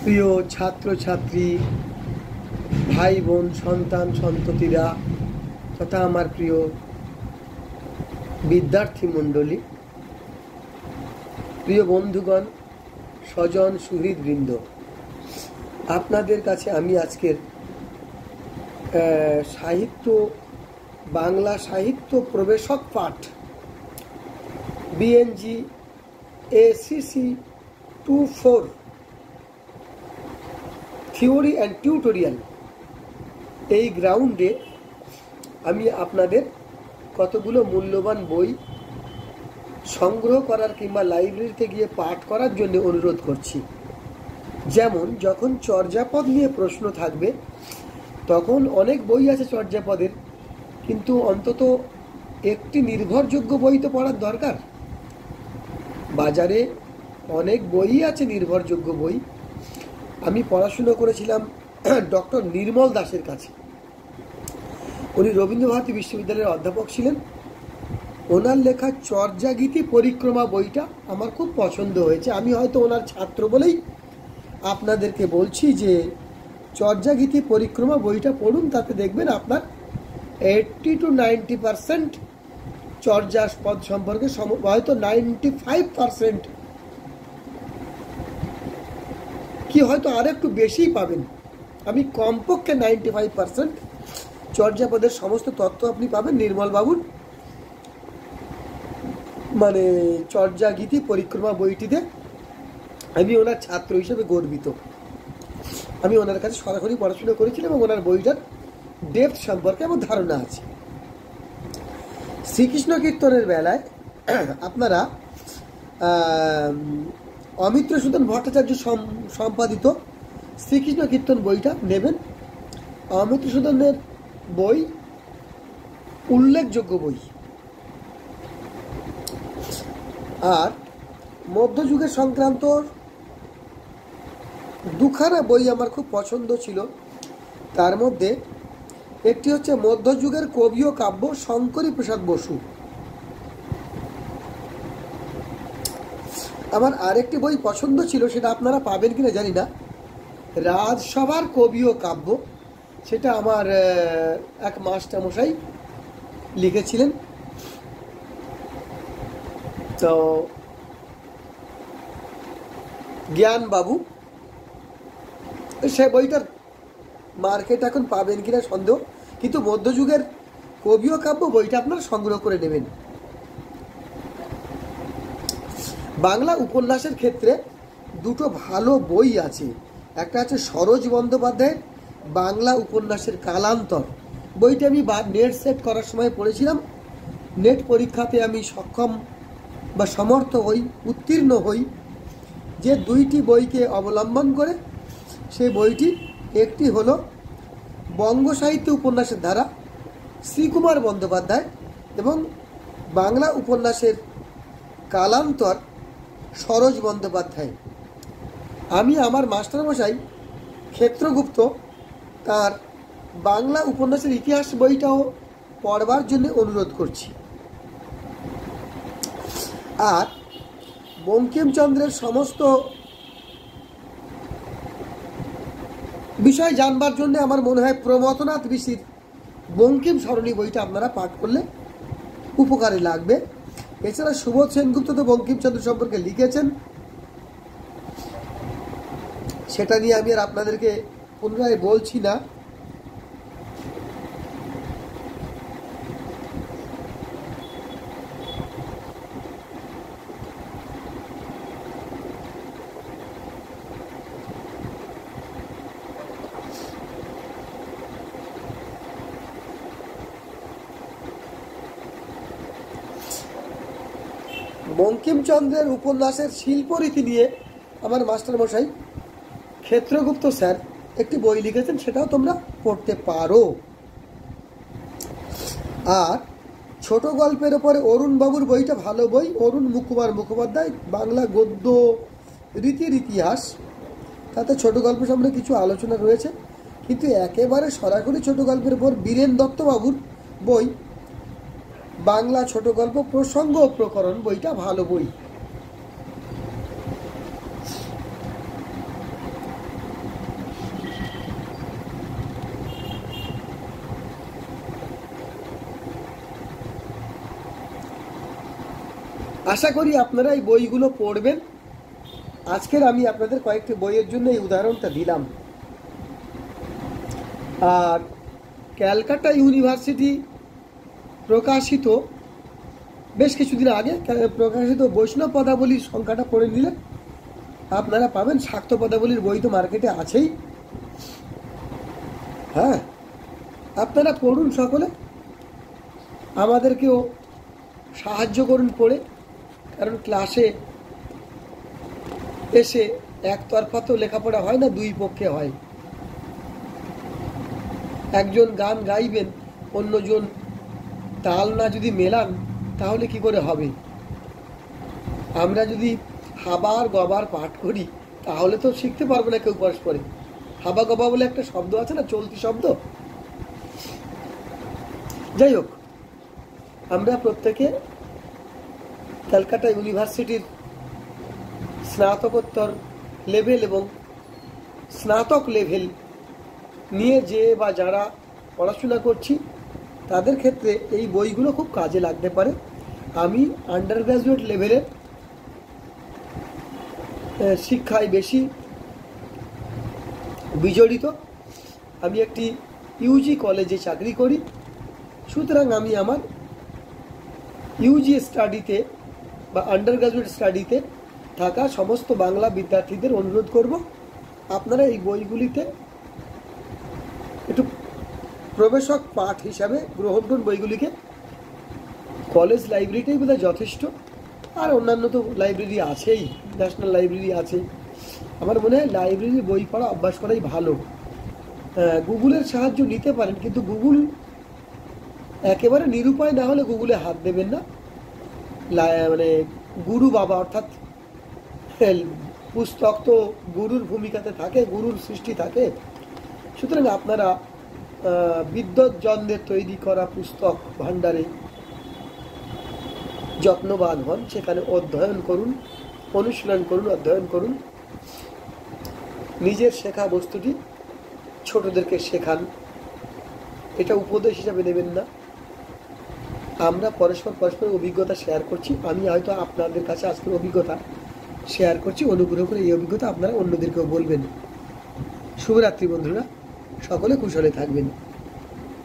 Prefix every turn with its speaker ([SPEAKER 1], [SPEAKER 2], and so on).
[SPEAKER 1] প্রিয় ছাত্রছাত্রী, ভাই বোন, সন্তান সন্ততিরা তথা আমার প্রিয় বিদ্যার্থী মণ্ডলী, প্রিয় বন্ধুগণ, স্বজন সুহৃদবৃন্দ, আপনাদের কাছে আমি আজকের বাংলা সাহিত্য প্রবেশক পাঠ BNG ACC 24 theory and tutorial এই গ্রাউন্ডে আমি আপনাদের কতগুলো মূল্যবান বই সংগ্রহ করার কিংবা লাইব্রেরিতে গিয়ে পাঠ করার জন্য অনুরোধ করছি। যেমন যখন চর্যাপদ নিয়ে প্রশ্ন থাকবে তখন অনেক বই আছে চর্যাপদের, কিন্তু অন্তত একটি নির্ভরযোগ্য বই তো পড়ার দরকার। বাজারে অনেক বই আছে নির্ভরযোগ্য বই। আমি পড়াশুনো করেছিলাম ডক্টর নির্মল দাসের কাছে। উনি রবীন্দ্রভারতী বিশ্ববিদ্যালয়ের অধ্যাপক ছিলেন। ওনার লেখা চর্যাগীতি পরিক্রমা বইটা আমার খুব পছন্দ হয়েছে। আমি হয়তো ওনার ছাত্র বলেই আপনাদেরকে বলছি যে চর্যাগীতি পরিক্রমা বইটা পড়ুন, তাতে দেখবেন আপনার 80 to 90% চর্যাপদ সম্পর্কে, হয়তো 95% কি হয়তো আর একটু বেশিই পাবেন। আমি কমপক্ষে 95% চর্যাপদের সমস্ত তথ্য আপনি পাবেন নির্মল বাবুর চর্যাগীতি পরিক্রমা বইটিতে। আমি ওনার ছাত্র হিসেবে গর্বিত। আমি ওনার কাছে সরাসরি পড়াশোনা করেছিলাম এবং ওনার বইটার ডেপথ সম্পর্কে আমার ধারণা আছে। শ্রীকৃষ্ণ কীর্তনের বেলায় আপনারা অমিত্রসূদন ভট্টাচার্য সম্পাদিত শ্রীকৃষ্ণ কীর্তন বইটা নেবেন। অমিত্রসূদনের বই উল্লেখযোগ্য বই। আর মধ্যযুগের সংক্রান্ত দুখানা বই আমার খুব পছন্দ ছিল। তার মধ্যে একটি হচ্ছে মধ্যযুগের কবি ও কাব্য শঙ্করী প্রসাদ বসু। আমার আরেকটি বই পছন্দ ছিল, সেটা আপনারা পাবেন কিনা জানি না, রাজসভার কবি ও কাব্য। সেটা আমার এক মাস্টারমশাই লিখেছিলেন। তো জ্ঞান বাবু, সে বইটার মার্কেট এখন পাবেন কিনা সন্দেহ, কিন্তু মধ্যযুগের কবি ও কাব্য বইটা আপনারা সংগ্রহ করে নেবেন। বাংলা উপন্যাসের ক্ষেত্রে দুটো ভালো বই আছে। একটা আছে সরোজ বন্দ্যোপাধ্যায়ের বাংলা উপন্যাসের কালান্তর। বইটা আমি নেট সেট করার সময় পড়েছিলাম। নেট পরীক্ষাতে আমি সক্ষম বা সমর্থ হই, উত্তীর্ণ হই যে দুইটি বইকে অবলম্বন করে। সেই বইটি একটি হলো বঙ্গ সাহিত্য উপন্যাসের ধারা শ্রীকুমার বন্দ্যোপাধ্যায় এবং বাংলা উপন্যাসের কালান্তর সরোজ বন্দ্যোপাধ্যায়। আমি আমার মাস্টারমশাই ক্ষেত্রগুপ্ত তার বাংলা উপন্যাসের ইতিহাস বইটাও পড়বার জন্য অনুরোধ করছি। আর বঙ্কিমচন্দ্রের সমস্ত বিষয় জানবার জন্য আমার মনে হয় প্রমথনাথ ঋষির বঙ্কিম সরণী বইটা আপনারা পাঠ করলে উপকারে লাগবে। এছাড়া সুবোধ সেনগুপ্ত তো বঙ্কিমচন্দ্র সম্পর্কে লিখেছেন, সেটা নিয়ে আমি আর আপনাদেরকে পুনরায় বলছি না। বঙ্কিমচন্দ্রের উপন্যাসের শিল্পরীতি নিয়ে আমার মাস্টারমশাই ক্ষেত্রগুপ্ত স্যার একটি বই লিখেছেন, সেটাও তোমরা পড়তে পারো। আর ছোট গল্পের ওপরে অরুণ বাবুর বইটা ভালো বই। অরুণ মুখোপাধ্যায় বাংলা গদ্য রীতির ইতিহাস। তাতে ছোট গল্প সম্পর্কে কিছু আলোচনা রয়েছে, কিন্তু একেবারে সরাসরি ছোট গল্পের উপর বীরেন দত্তবাবুর বই বাংলা ছোট গল্প প্রসঙ্গ ও প্রকরণ বইটা ভালো বই। আশা করি আপনারা এই বইগুলো পড়বেন। আজকের আমি আপনাদের কয়েকটি বইয়ের জন্য এই উদাহরণটা দিলাম। আর ক্যালকাটা ইউনিভার্সিটি প্রকাশিত বেশ কিছুদিন আগে প্রকাশিত বৈষ্ণব পদাবলীর সংখ্যাটা পড়ে নিলে আপনারা পাবেন। শাক্ত পদাবলীর বই তো মার্কেটে আছেই। হ্যাঁ, আপনারা পড়ুন, সকলে আমাদেরকেও সাহায্য করুন পড়ে। কারণ ক্লাসে এসে একতরফা তো লেখাপড়া হয় না, দুই পক্ষে হয়। একজন গান গাইবেন, অন্যজন তাল না যদি মেলান তাহলে কি করে হবে? আমরা যদি হাবার গবার পাঠ করি তাহলে তো শিখতে পারবো না কেউ পরস্পরে। হাবা গবা বলে একটা শব্দ আছে না, চলতি শব্দ। যাই হোক, আমরা প্রত্যেকে ক্যালকাটা ইউনিভার্সিটির স্নাতকোত্তর লেভেল এবং স্নাতক লেভেল নিয়ে যে বা যারা পড়াশোনা করছি তাদের ক্ষেত্রে এই বইগুলো খুব কাজে লাগতে পারে। আমি আন্ডার গ্রাজুয়েট লেভেলের শিক্ষায় বেশি বিজড়িত। আমি একটি ইউজি কলেজে চাকরি করি, সুতরাং আমি আমার ইউজি স্টাডিতে বা আন্ডার গ্রাজুয়েট স্টাডিতে থাকা সমস্ত বাংলা বিদ্যার্থীদের অনুরোধ করব, আপনারা এই বইগুলিতে একটু প্রবেশক পাঠ হিসাবে গ্রহণ করুন বইগুলিকে। কলেজ লাইব্রেরিটাই বোধহয় যথেষ্ট, আর অন্যান্য তো লাইব্রেরি আছেই, ন্যাশনাল লাইব্রেরি আছে। আমার মনে হয় লাইব্রেরি বই পড়া অভ্যাস করাই ভালো। গুগলের সাহায্য নিতে পারেন, কিন্তু গুগল একেবারে নিরুপায় না হলে গুগলে হাত দেবেন না। মানে গুরু বাবা, অর্থাৎ পুস্তক তো গুরুর ভূমিকাতে থাকে, গুরুর সৃষ্টি থাকে। সুতরাং আপনারা বিদ্বজ্জনদের তৈরি করা পুস্তক ভাণ্ডারে যত্নবান হন, সেখানে অধ্যয়ন করুন, অনুশীলন করুন, অধ্যয়ন করুন। নিজের শেখা বস্তুটি ছোটদেরকে শেখান, এটা উপদেশ হিসাবে নেবেন না। আমরা পরস্পর অভিজ্ঞতা শেয়ার করছি। আমি হয়তো আপনাদের কাছে আজকের অভিজ্ঞতা শেয়ার করছি, অনুগ্রহ করে এই অভিজ্ঞতা আপনারা অন্যদেরকেও বলবেন। শুভরাত্রি বন্ধুরা, সকলে কুশলে থাকবেন।